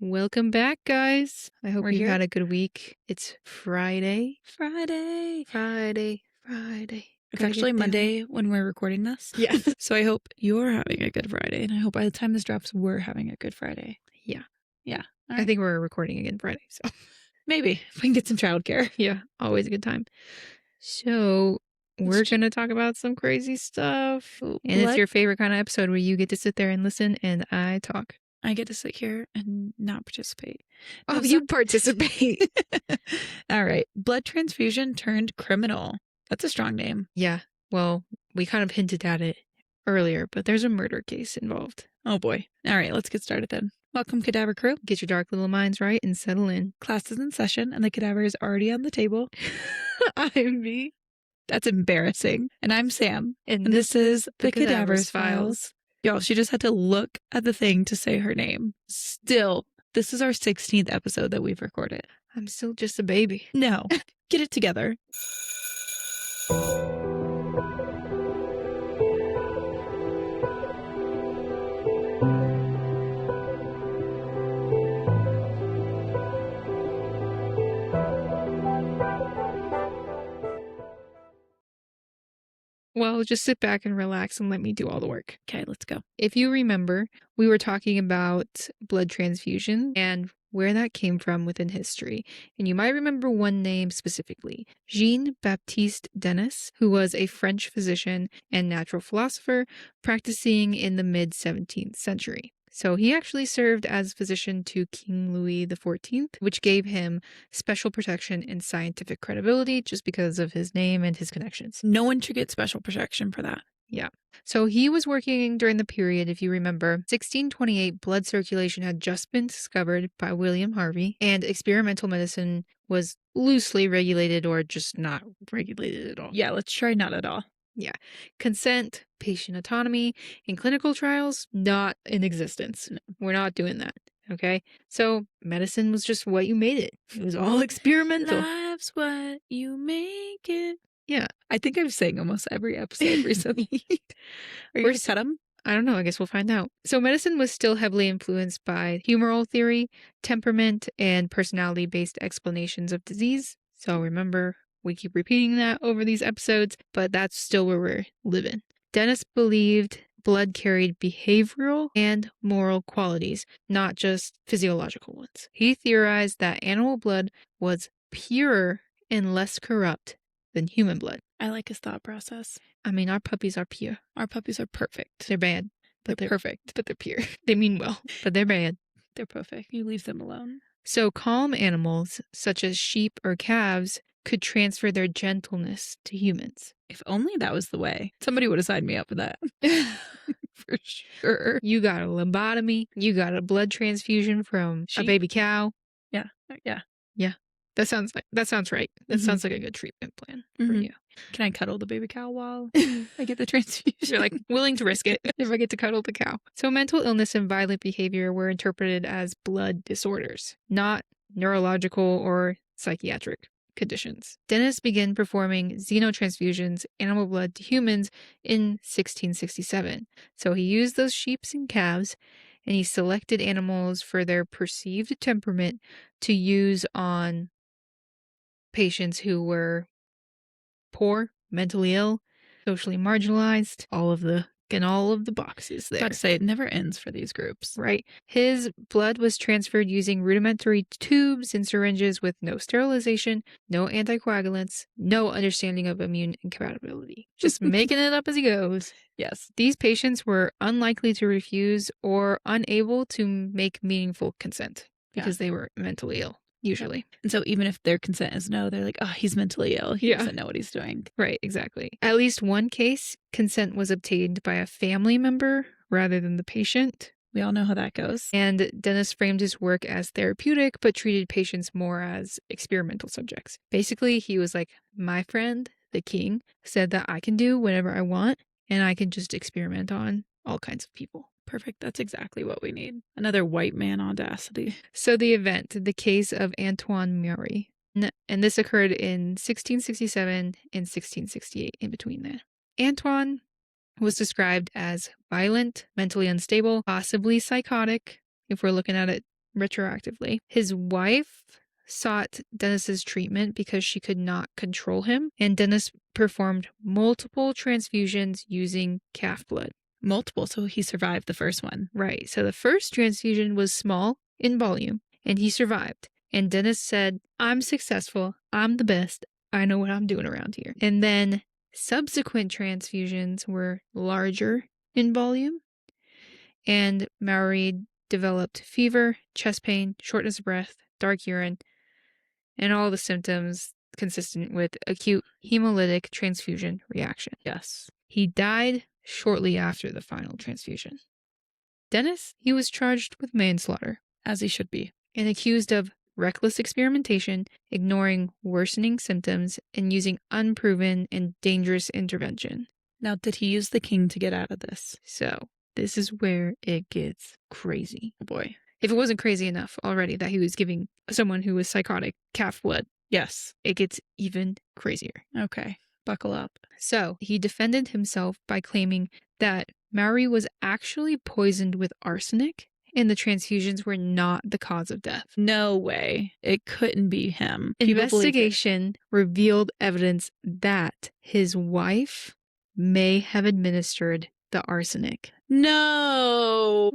Welcome back, guys. I hope We're you here. had a good week. It's Friday. Friday. Gotta It's get actually down. Monday when we're recording this. Yes. So I hope you're having a good Friday. And I hope by the time this drops, we're having a good Friday. Yeah. Yeah. I think we're recording again Friday, so maybe if we can get some childcare. yeah, always a good time. So we're going to talk about some crazy stuff. Ooh, And it's your favorite kind of episode where you get to sit there and listen and I talk. I get to sit here and not participate. Oh, you participate. All right. Blood transfusion turned criminal. That's a strong name. Yeah. Well, we kind of hinted at it earlier, but there's a murder case involved. Oh boy. All right, let's get started then. Welcome, Cadaver Crew. Get your dark little minds right and settle in. Class is in session and the cadaver is already on the table. I'm me. That's embarrassing. And I'm Sam. And this is the Cadaver's Cadaver's Files. Y'all, she just had to look at the thing to say her name. Still, this is our 16th episode that we've recorded. I'm still just a baby. No, get it together. Well, just sit back and relax and let me do all the work. Okay, let's go. If you remember, we were talking about blood transfusion and where that came from within history. And you might remember one name specifically, Jean-Baptiste Denis, who was a French physician and natural philosopher practicing in the mid-17th century. So he actually served as physician to King Louis XIV, which gave him special protection and scientific credibility just because of his name and his connections. No one should get special protection for that. Yeah. So he was working during the period, if you remember, 1628 blood circulation had just been discovered by William Harvey, and experimental medicine was loosely regulated or just not regulated at all. Yeah, let's try not at all. Yeah. Consent, patient autonomy, in clinical trials, not in existence. No, we're not doing that. Okay. So medicine was just what you made it. It was all experimental. Life's what you make it. Yeah. I think I've sang almost every episode recently. Are you going to cut them? I don't know. I guess we'll find out. So medicine was still heavily influenced by humoral theory, temperament, and personality-based explanations of disease. So remember, we keep repeating that over these episodes, but that's still where we're living. Denis believed blood carried behavioral and moral qualities, not just physiological ones. He theorized that animal blood was purer and less corrupt than human blood. I like his thought process. I mean, our puppies are pure. Our puppies are perfect. They're bad, but they're perfect. But they're pure. They mean well, but they're bad. They're perfect. You leave them alone. So calm animals, such as sheep or calves, could transfer their gentleness to humans. If only that was the way. Somebody would have signed me up for that. For sure. You got a lobotomy. You got a blood transfusion from a baby cow. Yeah. That sounds right. That sounds like a good treatment plan for you. Can I cuddle the baby cow while I get the transfusion? You're like willing to risk it if I get to cuddle the cow. So mental illness and violent behavior were interpreted as blood disorders, not neurological or psychiatric conditions. Denis began performing xenotransfusions, animal blood to humans, in 1667. So he used those sheep and calves, and he selected animals for their perceived temperament to use on patients who were poor, mentally ill, socially marginalized, all of the boxes there. About to say, it never ends for these groups. Right. His blood was transferred using rudimentary tubes and syringes with no sterilization, no anticoagulants, no understanding of immune incompatibility. Just making it up as he goes. Yes. These patients were unlikely to refuse or unable to make meaningful consent because they were mentally ill. Usually. And so even if their consent is no, they're like, oh, he's mentally ill. He doesn't know what he's doing. Right, exactly. At least one case, consent was obtained by a family member rather than the patient. We all know how that goes. And Denis framed his work as therapeutic, but treated patients more as experimental subjects. Basically, he was like, my friend, the king, said that I can do whatever I want, and I can just experiment on all kinds of people. Perfect. That's exactly what we need. Another white man audacity. So the event, the case of Antoine Meury, and this occurred in 1667 and 1668 in between there. Antoine was described as violent, mentally unstable, possibly psychotic, if we're looking at it retroactively. His wife sought Dennis's treatment because she could not control him, and Dennis performed multiple transfusions using calf blood. Multiple, so he survived the first one. Right. So the first transfusion was small in volume, and he survived. And Dennis said, "I'm successful. I'm the best. I know what I'm doing around here." And then subsequent transfusions were larger in volume, and Maury developed fever, chest pain, shortness of breath, dark urine, and all the symptoms consistent with acute hemolytic transfusion reaction. Yes. He died shortly after the final transfusion. Dennis, he was charged with manslaughter, as he should be, and accused of reckless experimentation, ignoring worsening symptoms, and using unproven and dangerous intervention. Now, did he use the king to get out of this? So, this is where it gets crazy. Oh boy. If it wasn't crazy enough already that he was giving someone who was psychotic calf blood, yes, it gets even crazier. Okay, buckle up. So, he defended himself by claiming that Maury was actually poisoned with arsenic and the transfusions were not the cause of death. No way. It couldn't be him. Investigation revealed evidence that his wife may have administered the arsenic. No,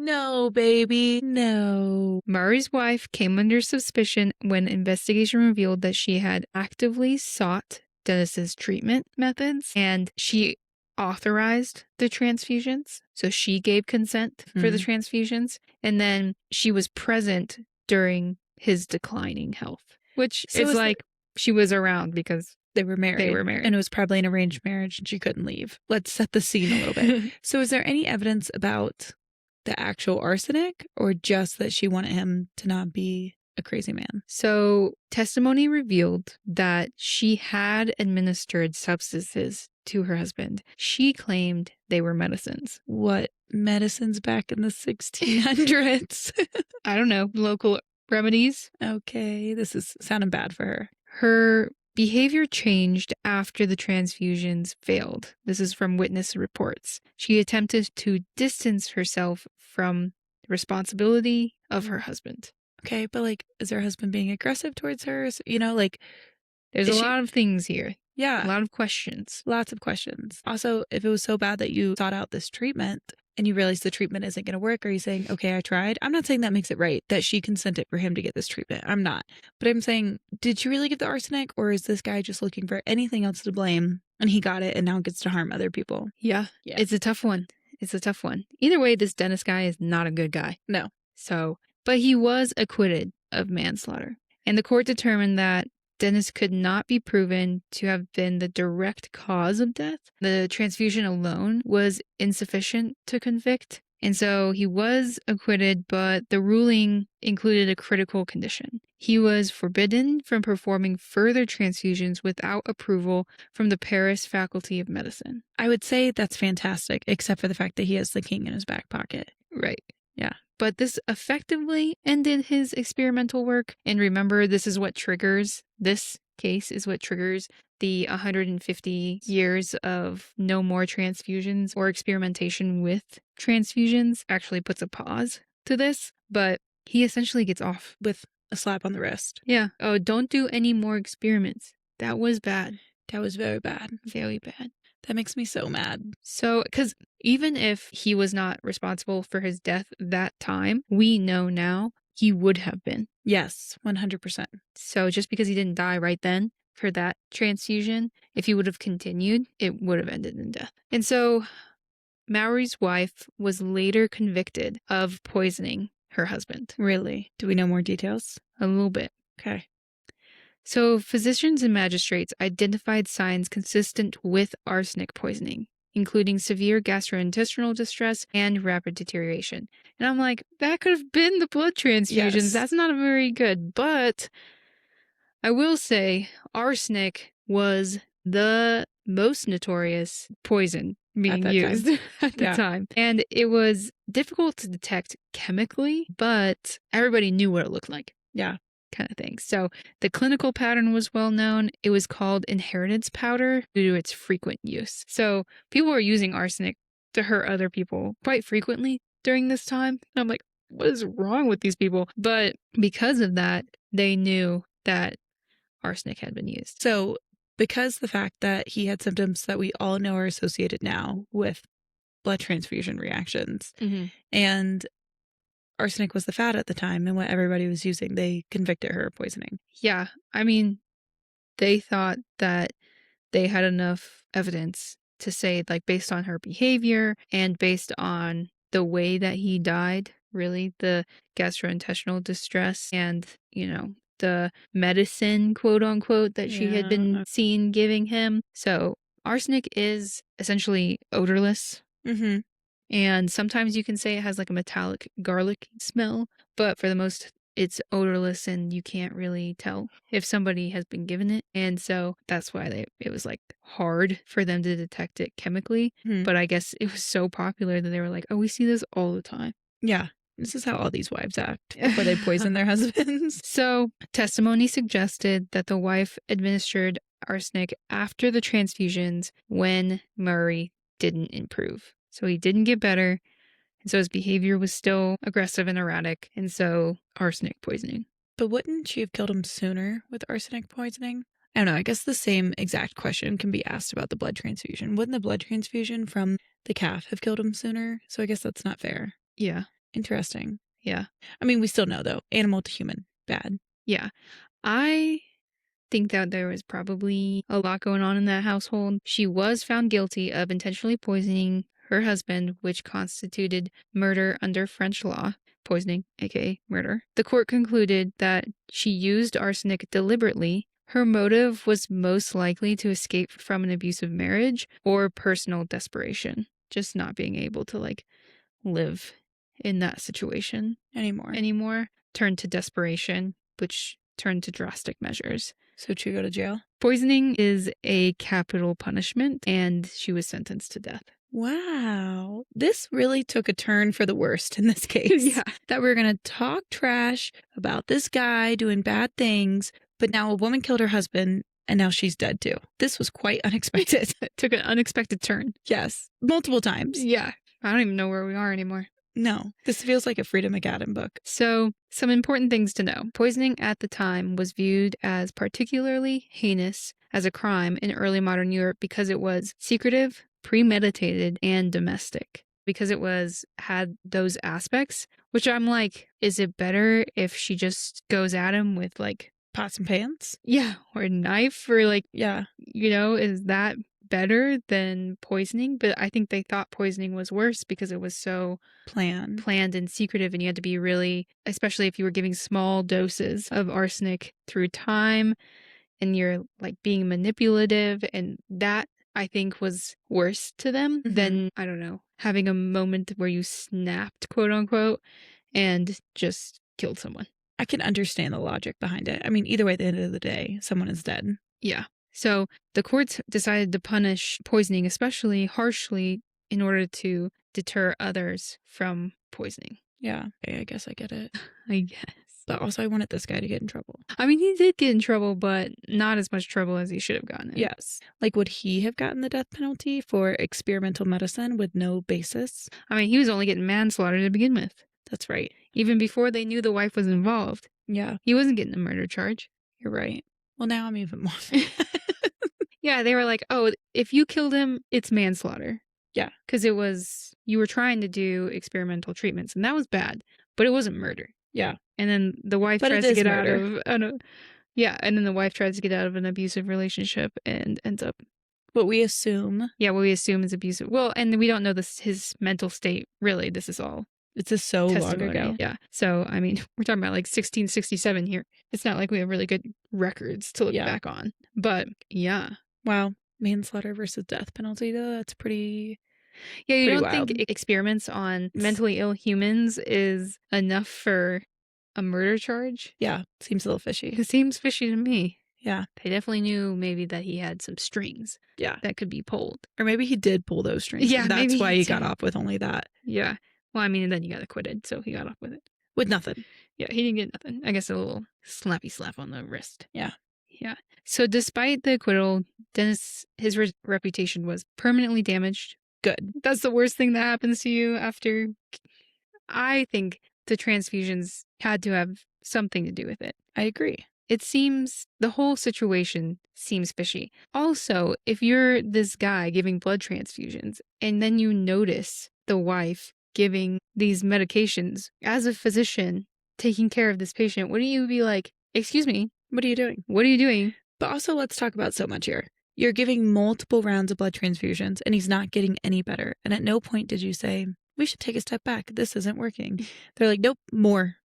baby. No. Murray's wife came under suspicion when investigation revealed that she had actively sought Dennis's treatment methods and she authorized the transfusions. So she gave consent for the transfusions. And then she was present during his declining health, which is like she was around because they were married. And it was probably an arranged marriage and she couldn't leave. Let's set the scene a little bit. So is there any evidence about the actual arsenic or just that she wanted him to not be a crazy man? So testimony revealed that she had administered substances to her husband. She claimed they were medicines. What medicines back in the 1600s? I don't know. Local remedies. Okay, this is sounding bad for her. Her behavior changed after the transfusions failed. This is from witness reports. She attempted to distance herself from the responsibility of her husband. Okay, but like, is her husband being aggressive towards her? You know, like, there's a lot of things here. Yeah. A lot of questions. Lots of questions. Also, if it was so bad that you sought out this treatment and you realize the treatment isn't going to work, are you saying, okay, I tried? I'm not saying that makes it right, that she consented for him to get this treatment. I'm not. But I'm saying, did she really get the arsenic or is this guy just looking for anything else to blame and he got it and now gets to harm other people? Yeah. It's a tough one. It's a tough one. Either way, this Dennis guy is not a good guy. No. So, but he was acquitted of manslaughter. And the court determined that Dennis could not be proven to have been the direct cause of death. The transfusion alone was insufficient to convict. And so he was acquitted, but the ruling included a critical condition. He was forbidden from performing further transfusions without approval from the Paris Faculty of Medicine. I would say that's fantastic, except for the fact that he has the king in his back pocket. Right. Yeah. But this effectively ended his experimental work. And remember, this case is what triggers the 150 years of no more transfusions or experimentation with transfusions. Actually puts a pause to this, but he essentially gets off with a slap on the wrist. Yeah. Oh, don't do any more experiments. That was bad. That was very bad. Very bad. That makes me so mad. So, because even if he was not responsible for his death that time, we know now he would have been. Yes, 100%. So just because he didn't die right then for that transfusion, if he would have continued, it would have ended in death. And so Maury's wife was later convicted of poisoning her husband. Really? Do we know more details? A little bit. Okay. So physicians and magistrates identified signs consistent with arsenic poisoning, including severe gastrointestinal distress and rapid deterioration. And I'm like, that could have been the blood transfusions. Yes. That's not very good. But I will say arsenic was the most notorious poison being used at the time. And it was difficult to detect chemically, but everybody knew what it looked like. Yeah. Kind of thing. So the clinical pattern was well known. It was called inheritance powder due to its frequent use. So people were using arsenic to hurt other people quite frequently during this time. I'm like, what is wrong with these people? But because of that, they knew that arsenic had been used. So because the fact that he had symptoms that we all know are associated now with blood transfusion reactions, and arsenic was the fad at the time and what everybody was using, they convicted her of poisoning. Yeah. I mean, they thought that they had enough evidence to say, like, based on her behavior and based on the way that he died, really, the gastrointestinal distress and, the medicine, quote unquote, that she had been seen giving him. So arsenic is essentially odorless. And sometimes you can say it has like a metallic garlic smell, but for the most, it's odorless and you can't really tell if somebody has been given it. And so that's why it was like hard for them to detect it chemically. But I guess it was so popular that they were like, oh, we see this all the time. Yeah. This is how all these wives act before they poison their husbands. So testimony suggested that the wife administered arsenic after the transfusions when Meury didn't improve. So he didn't get better. And so his behavior was still aggressive and erratic. And so arsenic poisoning. But wouldn't she have killed him sooner with arsenic poisoning? I don't know. I guess the same exact question can be asked about the blood transfusion. Wouldn't the blood transfusion from the calf have killed him sooner? So I guess that's not fair. Yeah. Interesting. Yeah. I mean, we still know, though. Animal to human. Bad. Yeah. I think that there was probably a lot going on in that household. She was found guilty of intentionally poisoning her husband, which constituted murder under French law. Poisoning, aka murder. The court concluded that she used arsenic deliberately. Her motive was most likely to escape from an abusive marriage or personal desperation, just not being able to like live in that situation anymore. Turned to desperation, which turned to drastic measures. So she go to jail? Poisoning is a capital punishment, and she was sentenced to death. Wow. This really took a turn for the worst in this case. Yeah. That we're going to talk trash about this guy doing bad things, but now a woman killed her husband and now she's dead too. This was quite unexpected. It took an unexpected turn. Yes. Multiple times. Yeah. I don't even know where we are anymore. No. This feels like a Frida McAdam book. So, some important things to know. Poisoning at the time was viewed as particularly heinous as a crime in early modern Europe because it was secretive, premeditated, and domestic. Because it had those aspects, which I'm like, is it better if she just goes at him with like pots and pans? Yeah, or a knife, or like, yeah, is that better than poisoning? But I think they thought poisoning was worse because it was so planned and secretive, and you had to be really, especially if you were giving small doses of arsenic through time and you're like being manipulative, and that I think was worse to them than, I don't know, having a moment where you snapped, quote unquote, and just killed someone. I can understand the logic behind it. I mean, either way, at the end of the day, someone is dead. Yeah. So the courts decided to punish poisoning especially harshly in order to deter others from poisoning. Yeah. Okay, I guess I get it. I guess. But also I wanted this guy to get in trouble. I mean, he did get in trouble, but not as much trouble as he should have gotten in. Yes. Like, would he have gotten the death penalty for experimental medicine with no basis? I mean, he was only getting manslaughter to begin with. That's right. Even before they knew the wife was involved. Yeah. He wasn't getting a murder charge. You're right. Well, now I'm even more. Yeah, they were like, oh, if you killed him, it's manslaughter. Yeah. Because you were trying to do experimental treatments, and that was bad, but it wasn't murder. Yeah. And then the wife tries to get out of and then the wife tries to get out of an abusive relationship and ends up what we assume is abusive. Well, and we don't know his mental state really. This is all it's so long ago. Yeah. So I mean, we're talking about like 1667 here. It's not like we have really good records to look back on. But yeah. Wow. Manslaughter versus death penalty though, that's pretty. Yeah, you don't wild. Think experiments on mentally ill humans is enough for a murder charge? Yeah, seems a little fishy. It seems fishy to me. Yeah. They definitely knew maybe that he had some strings that could be pulled. Or maybe he did pull those strings. Yeah, that's why he got off with only that. Yeah. Well, I mean, then you got acquitted, so he got off with it. With nothing. Yeah, he didn't get nothing. I guess a little slappy slap on the wrist. Yeah. Yeah. So despite the acquittal, Denis, his reputation was permanently damaged. Good. That's the worst thing that happens to you after. I think the transfusions had to have something to do with it. I agree. It seems the whole situation seems fishy. Also, if you're this guy giving blood transfusions and then you notice the wife giving these medications as a physician taking care of this patient, wouldn't you be like, excuse me, What are you doing? what are you doing? But also, let's talk about so much here. You're giving multiple rounds of blood transfusions and he's not getting any better. And at no point did you say, we should take a step back. This isn't working. They're like, nope, more.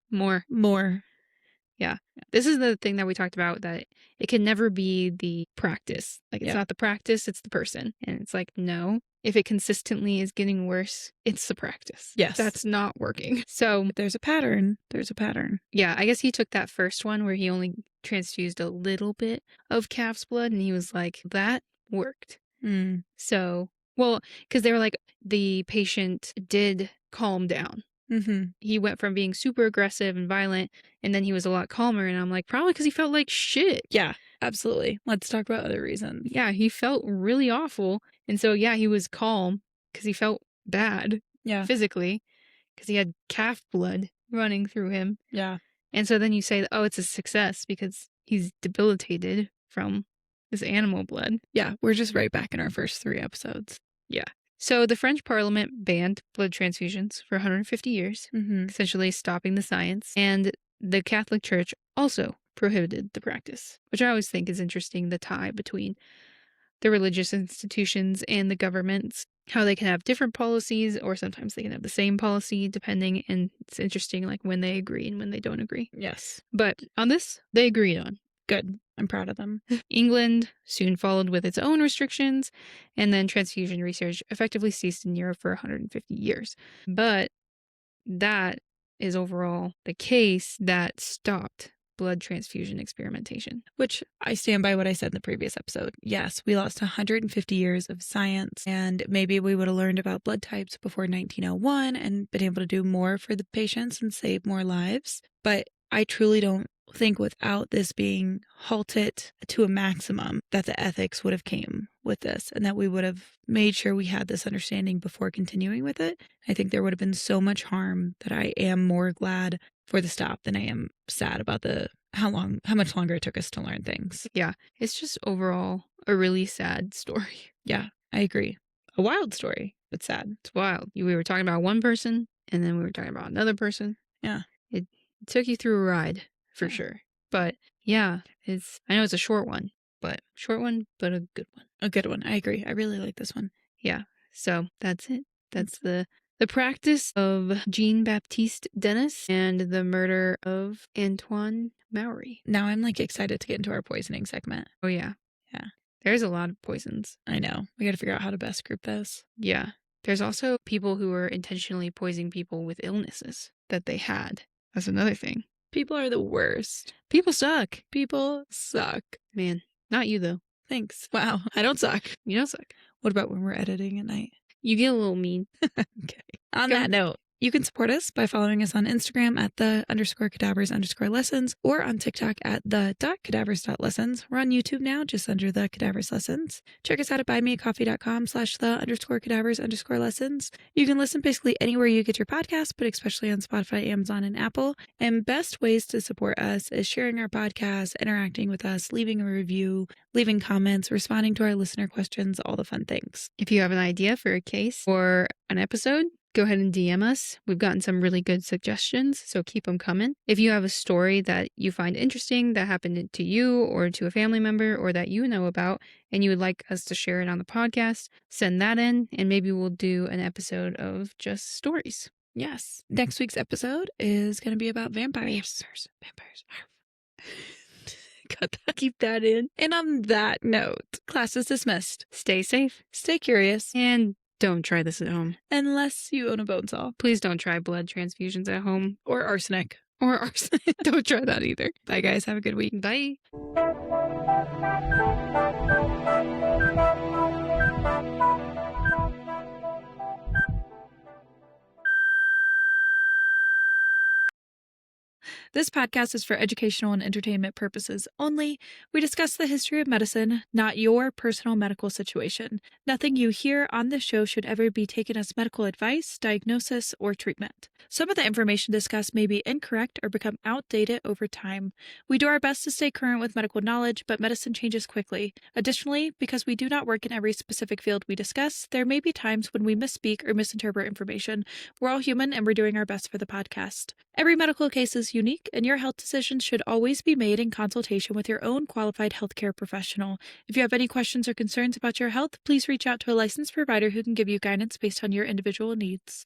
Yeah. This is the thing that we talked about, that it can never be the practice. Like, it's not the practice, it's the person. And it's like, no, if it consistently is getting worse, it's the practice. Yes. That's not working. So if there's a pattern, there's a pattern. Yeah, I guess he took that first one where he only transfused a little bit of calf's blood and he was like, that worked. So, well, because they were like, the patient did calm down. He went from being super aggressive and violent, and then he was a lot calmer. And I'm like, probably because he felt like shit. Yeah, absolutely. Let's talk about other reasons. Yeah, he felt really awful. And so, yeah, he was calm because he felt bad physically because he had calf blood running through him. Yeah. And so then you say, oh, it's a success because he's debilitated from this animal blood. Yeah, we're just right back in our first 3 episodes. Yeah. So the French Parliament banned blood transfusions for 150 years, essentially stopping the science. And the Catholic Church also prohibited the practice, which I always think is interesting, the tie between the religious institutions and the governments, how they can have different policies, or sometimes they can have the same policy depending. And it's interesting, like, when they agree and when they don't agree. Yes. But on this, they agreed on. Good. I'm proud of them. England soon followed with its own restrictions, and then transfusion research effectively ceased in Europe for 150 years. But that is overall the case that stopped blood transfusion experimentation. Which I stand by what I said in the previous episode. Yes, we lost 150 years of science, and maybe we would have learned about blood types before 1901 and been able to do more for the patients and save more lives. But I truly don't think without this being halted to a maximum that the ethics would have came with this, and that we would have made sure we had this understanding before continuing with it. I think there would have been so much harm that I am more glad for the stop than I am sad about how much longer it took us to learn things. Yeah, it's just overall a really sad story. Yeah, I agree. A wild story, but sad. It's wild. We were talking about one person, and then we were talking about another person. Yeah. It took you through a ride, for sure. But yeah, I know it's a short one, but a good one. A good one. I agree. I really like this one. Yeah. So that's it. That's the practice of Jean-Baptiste Denis and the murder of Antoine Mauroy. Now I'm like excited to get into our poisoning segment. Oh, yeah. Yeah. There's a lot of poisons. I know. We got to figure out how to best group this. Yeah. There's also people who are intentionally poisoning people with illnesses that they had. That's another thing. People are the worst. People suck. People suck. Man, not you though. Thanks. Wow. I don't suck. You don't suck. What about when we're editing at night? You get a little mean. Okay. On that note, you can support us by following us on Instagram at _cadavers_lessons or on TikTok at the.cadavers.lessons. We're on YouTube now, just under the Cadavers Lessons. Check us out at buymeacoffee.com/the_cadavers_lessons. You can listen basically anywhere you get your podcast, but especially on Spotify, Amazon, and Apple. And best ways to support us is sharing our podcast, interacting with us, leaving a review, leaving comments, responding to our listener questions, all the fun things. If you have an idea for a case or an episode, go ahead and DM us. We've gotten some really good suggestions, so keep them coming. If you have a story that you find interesting that happened to you or to a family member or that you know about and you would like us to share it on the podcast, send that in and maybe we'll do an episode of just stories. Yes. Next week's episode is going to be about vampires. Vampires. Cut that. Keep that in. And on that note, class is dismissed. Stay safe. Stay curious. And don't try this at home. Unless you own a bone saw. Please don't try blood transfusions at home. Or arsenic. Don't try that either. Bye, guys. Have a good week. Bye. This podcast is for educational and entertainment purposes only. We discuss the history of medicine, not your personal medical situation. Nothing you hear on this show should ever be taken as medical advice, diagnosis, or treatment. Some of the information discussed may be incorrect or become outdated over time. We do our best to stay current with medical knowledge, but medicine changes quickly. Additionally, because we do not work in every specific field we discuss, there may be times when we misspeak or misinterpret information. We're all human and we're doing our best for the podcast. Every medical case is unique, and your health decisions should always be made in consultation with your own qualified healthcare professional. If you have any questions or concerns about your health, please reach out to a licensed provider who can give you guidance based on your individual needs.